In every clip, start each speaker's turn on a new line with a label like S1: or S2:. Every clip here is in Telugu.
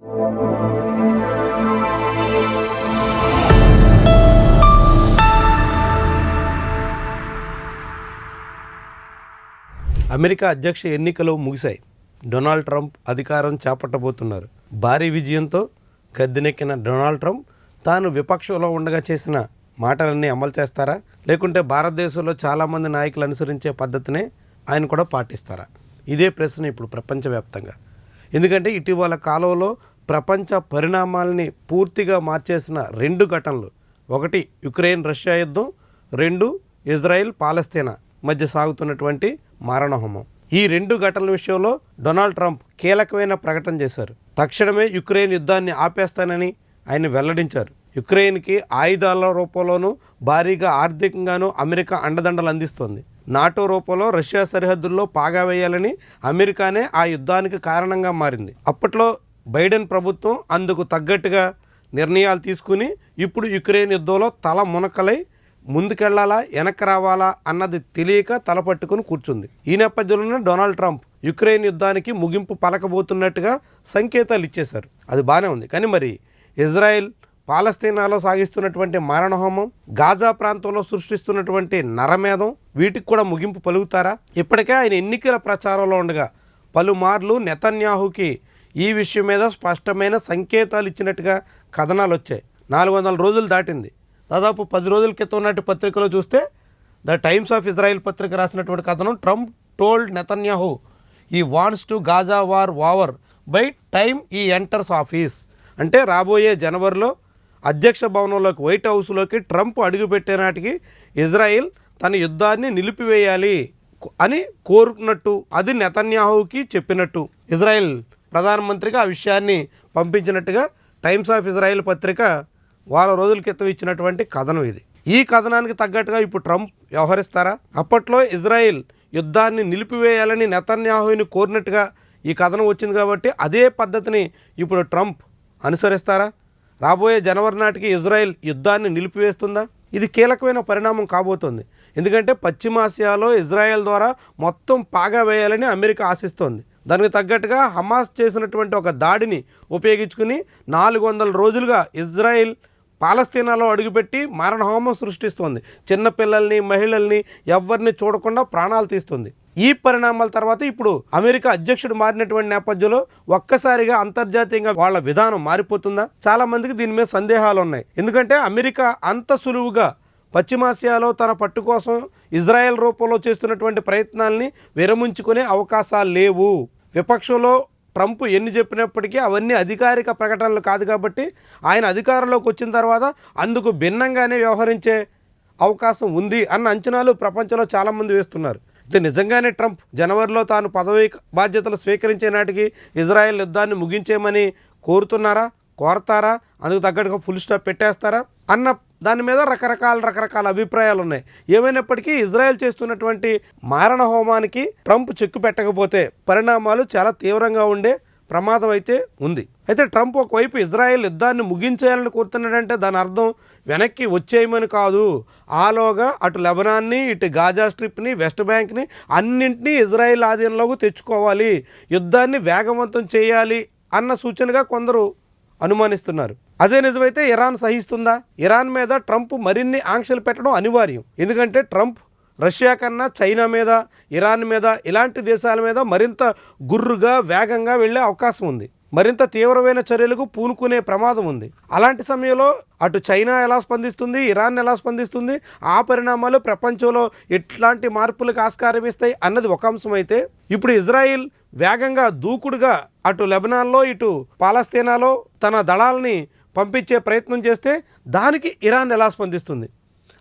S1: అమెరికా అధ్యక్ష ఎన్నికలు ముగిశాయి. డొనాల్డ్ ట్రంప్ అధికారం చేపట్టబోతున్నారు. భారీ విజయంతో గద్దెనెక్కిన డొనాల్డ్ ట్రంప్ తాను విపక్షంలో ఉండగా చేసిన మాటలన్నీ అమలు చేస్తారా, లేకుంటే భారతదేశంలో చాలామంది నాయకులు అనుసరించే పద్ధతినే ఆయన కూడా పాటిస్తారా? ఇదే ప్రశ్న ఇప్పుడు ప్రపంచవ్యాప్తంగా. ఎందుకంటే ఇటీవల కాలంలో ప్రపంచ పరిణామాలని పూర్తిగా మార్చేసిన రెండు ఘటనలు, ఒకటి యుక్రెయిన్ రష్యా యుద్ధం, రెండు ఇజ్రాయెల్ పాలస్తీనా మధ్య సాగుతున్నటువంటి మారణహోమం. ఈ రెండు ఘటనల విషయంలో డొనాల్డ్ ట్రంప్ కీలకమైన ప్రకటన చేశారు. తక్షణమే యుక్రెయిన్ యుద్ధాన్ని ఆపేస్తానని ఆయన వెల్లడించారు. యుక్రెయిన్కి ఆయుధాల రూపంలోనూ భారీగా ఆర్థికంగానూ అమెరికా అండదండలు అందిస్తోంది. నాటో రూపంలో రష్యా సరిహద్దుల్లో పాగా వేయాలని అమెరికానే ఆ యుద్ధానికి కారణంగా మారింది. అప్పట్లో బైడెన్ ప్రభుత్వం అందుకు తగ్గట్టుగా నిర్ణయాలు తీసుకుని ఇప్పుడు యుక్రెయిన్ యుద్ధంలో తల మునకలై ముందుకెళ్లాలా వెనక్కి రావాలా అన్నది తెలియక తలపట్టుకుని కూర్చుంది. ఈ నేపథ్యంలోనే డొనాల్డ్ ట్రంప్ యుక్రెయిన్ యుద్ధానికి ముగింపు పలకబోతున్నట్టుగా సంకేతాలు ఇచ్చేశారు. అది బాగానే ఉంది. కానీ మరి ఇజ్రాయెల్ పాలస్తీనాలో సాగిస్తున్నటువంటి మారణహోమం, గాజా ప్రాంతంలో సృష్టిస్తున్నటువంటి నరమేధం, వీటికి కూడా ముగింపు పలుకుతారా? ఇప్పటికే ఆయన ఎన్నికల ప్రచారంలో ఉండగా పలుమార్లు నెతన్యాహుకి ఈ విషయం మీద స్పష్టమైన సంకేతాలు ఇచ్చినట్టుగా కథనాలు వచ్చాయి. 400 రోజులు దాటింది. దాదాపు 10 రోజుల క్రితం ఉన్నట్టు పత్రికలో చూస్తే ద టైమ్స్ ఆఫ్ ఇజ్రాయెల్ పత్రిక రాసినటువంటి కథనం, ట్రంప్ టోల్డ్ నెతన్యాహు ఈ wants to Gaza war over by time ఈ ఎంటర్స్ ఆఫీస్. అంటే రాబోయే జనవరిలో అధ్యక్ష భవనంలోకి, వైట్ హౌస్లోకి ట్రంప్ అడుగుపెట్టే నాటికి ఇజ్రాయెల్ తన యుద్ధాన్ని నిలిపివేయాలి అని కోరుకున్నట్టు, అది నెతన్యాహుకి చెప్పినట్టు ఇజ్రాయెల్ ప్రధానమంత్రికి ఆ విషయాన్ని పంపించినట్టుగా టైమ్స్ ఆఫ్ ఇజ్రాయెల్ పత్రిక వారం రోజుల క్రితం ఇచ్చినటువంటి కథనం ఇది. ఈ కథనానికి తగ్గట్టుగా ఇప్పుడు ట్రంప్ వ్యవహరిస్తారా? అప్పట్లో ఇజ్రాయెల్ యుద్ధాన్ని నిలిపివేయాలని నెతన్యాహుని కోరినట్టుగా ఈ కథనం వచ్చింది కాబట్టి అదే పద్ధతిని ఇప్పుడు ట్రంప్ అనుసరిస్తారా? రాబోయే జనవరి నాటికి ఇజ్రాయెల్ యుద్ధాన్ని నిలిపివేస్తుందా? ఇది కీలకమైన పరిణామం కాబోతోంది. ఎందుకంటే పశ్చిమాసియాలో ఇజ్రాయెల్ ద్వారా మొత్తం పాగా వేయాలని అమెరికా ఆశిస్తోంది. దానికి తగ్గట్టుగా హమాస్ చేసినటువంటి ఒక దాడిని ఉపయోగించుకుని 400 రోజులుగా ఇజ్రాయెల్ పాలస్తీనాలో అడుగుపెట్టి మారణహోమం సృష్టిస్తోంది. చిన్నపిల్లల్ని, మహిళల్ని ఎవరిని చూడకుండా ప్రాణాలు తీస్తుంది. ఈ పరిణామాల తర్వాత ఇప్పుడు అమెరికా అధ్యక్షుడు మారినటువంటి నేపథ్యంలో ఒక్కసారిగా అంతర్జాతీయంగా వాళ్ళ విధానం మారిపోతుందా? చాలా మందికి దీని మీద సందేహాలు ఉన్నాయి. ఎందుకంటే అమెరికా అంత సులువుగా పశ్చిమాసియాలో తన పట్టు కోసం ఇజ్రాయెల్ రూపంలో చేస్తున్నటువంటి ప్రయత్నాల్ని విరమించుకునే అవకాశాలు లేవు. విపక్షంలో ట్రంప్ ఎన్ని చెప్పినప్పటికీ అవన్నీ అధికారిక ప్రకటనలు కాదు కాబట్టి ఆయన అధికారంలోకి వచ్చిన తర్వాత అందుకు భిన్నంగానే వ్యవహరించే అవకాశం ఉంది అన్న అంచనాలు ప్రపంచంలో చాలామంది వేస్తున్నారు. అయితే నిజంగానే ట్రంప్ జనవరిలో తాను పదవి బాధ్యతలు స్వీకరించే నాటికి ఇజ్రాయెల్ యుద్ధాన్ని ముగించేయమని కోరతారా? అందుకు తగ్గట్టుగా ఫుల్ స్టాప్ పెట్టేస్తారా అన్న దాని మీద రకరకాల అభిప్రాయాలు ఉన్నాయి. ఏమైనప్పటికీ ఇజ్రాయెల్ చేస్తున్నటువంటి మారణ హోమానికి ట్రంప్ చెక్కు పెట్టకపోతే పరిణామాలు చాలా తీవ్రంగా ఉండే ప్రమాదం అయితే ఉంది. అయితే ట్రంప్ ఒకవైపు ఇజ్రాయెల్ యుద్ధాన్ని ముగించేయాలని కోరుతున్నాడంటే దాని అర్థం వెనక్కి వచ్చేయమని కాదు. ఆలోగా అటు లెబనాన్ని, ఇటు గాజా స్ట్రిప్ని, వెస్ట్ బ్యాంక్ని అన్నింటినీ ఇజ్రాయెల్ ఆధీనంలోకి తెచ్చుకోవాలి, యుద్ధాన్ని వేగవంతం చేయాలి అన్న సూచనగా కొందరు అనుమానిస్తున్నారు. అదే నిజమైతే ఇరాన్ సహిస్తుందా? ఇరాన్ మీద ట్రంప్ మరిన్ని ఆంక్షలు పెట్టడం అనివార్యం. ఎందుకంటే ట్రంప్ రష్యా కన్నా చైనా మీద, ఇరాన్ మీద, ఇలాంటి దేశాల మీద మరింత గుర్రుగా వేగంగా వెళ్ళే అవకాశం ఉంది. మరింత తీవ్రమైన చర్యలకు పూనుకునే ప్రమాదం ఉంది. అలాంటి సమయంలో అటు చైనా ఎలా స్పందిస్తుంది, ఇరాన్ ఎలా స్పందిస్తుంది, ఆ పరిణామాలు ప్రపంచంలో ఎట్లాంటి మార్పులకు ఆస్కారం ఇస్తాయి అన్నది ఒక అంశం అయితే, ఇప్పుడు ఇజ్రాయిల్ వేగంగా దూకుడుగా అటు లెబనాన్లో, ఇటు పాలస్తీనాలో తన దళాలని పంపించే ప్రయత్నం చేస్తే దానికి ఇరాన్ ఎలా స్పందిస్తుంది?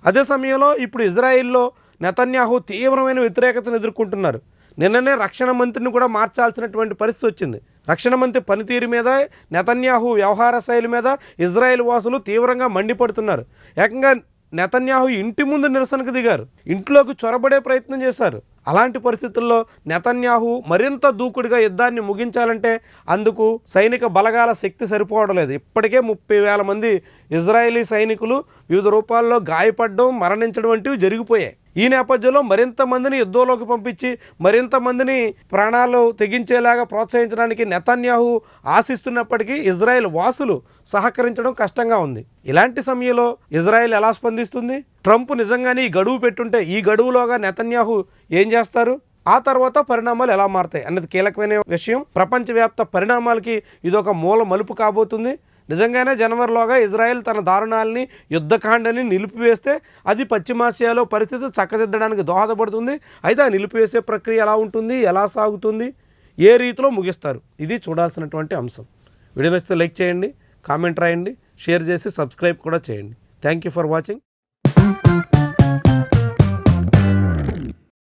S1: అదే సమయంలో ఇప్పుడు ఇజ్రాయిల్లో నెతన్యాహు తీవ్రమైన వ్యతిరేకతను ఎదుర్కొంటున్నారు. నిన్ననే రక్షణ మంత్రిని కూడా మార్చాల్సినటువంటి పరిస్థితి వచ్చింది. రక్షణ మంత్రి పనితీరు మీద, నెతన్యాహు వ్యవహార శైలి మీద ఇజ్రాయెల్ వాసులు తీవ్రంగా మండిపడుతున్నారు. ఏకంగా నెతన్యాహు ఇంటి ముందు నిరసనకు దిగారు, ఇంట్లోకి చొరబడే ప్రయత్నం చేశారు. అలాంటి పరిస్థితుల్లో నెతన్యాహు మరింత దూకుడుగా యుద్ధాన్ని ముగించాలంటే అందుకు సైనిక బలగాల శక్తి సరిపోవడం లేదు. ఇప్పటికే 30,000 మంది ఇజ్రాయేలీ సైనికులు వివిధ రూపాల్లో గాయపడడం, మరణించడం వంటివి జరిగిపోయాయి. ఈ నేపథ్యంలో మరింత మందిని యుద్ధంలోకి పంపించి మరింత మందిని ప్రాణాలు తెగించేలాగా ప్రోత్సహించడానికి నెతన్యాహు ఆశిస్తున్నప్పటికీ ఇజ్రాయెల్ వాసులు సహకరించడం కష్టంగా ఉంది. ఇలాంటి సమయంలో ఇజ్రాయెల్ ఎలా స్పందిస్తుంది? ట్రంప్ నిజంగానే ఈ గడువు పెట్టుంటే ఈ గడువులోగా నెతన్యాహు ఏం చేస్తారు? ఆ తర్వాత పరిణామాలు ఎలా మారతాయి అన్నది కీలకమైన విషయం. ప్రపంచవ్యాప్త పరిణామాలకి ఇదొక మూల మలుపు కాబోతుంది. నిజంగానే జనవరిలోగా ఇజ్రాయెల్ తన దారుణాలని యుద్ధకాండని నిలిపివేస్తే అది పశ్చిమాసియాలో పరిస్థితి చక్కదిద్దడానికి దోహదపడుతుంది. అయితే ఆ నిలిపివేసే ప్రక్రియ ఎలా ఉంటుంది, ఎలా సాగుతుంది, ఏ రీతిలో ముగిస్తారు, ఇది చూడాల్సినటువంటి అంశం. వీడియో నచ్చితే లైక్ చేయండి, కామెంట్ రాయండి, షేర్ చేసి సబ్స్క్రైబ్ కూడా చేయండి. Thank you for watching.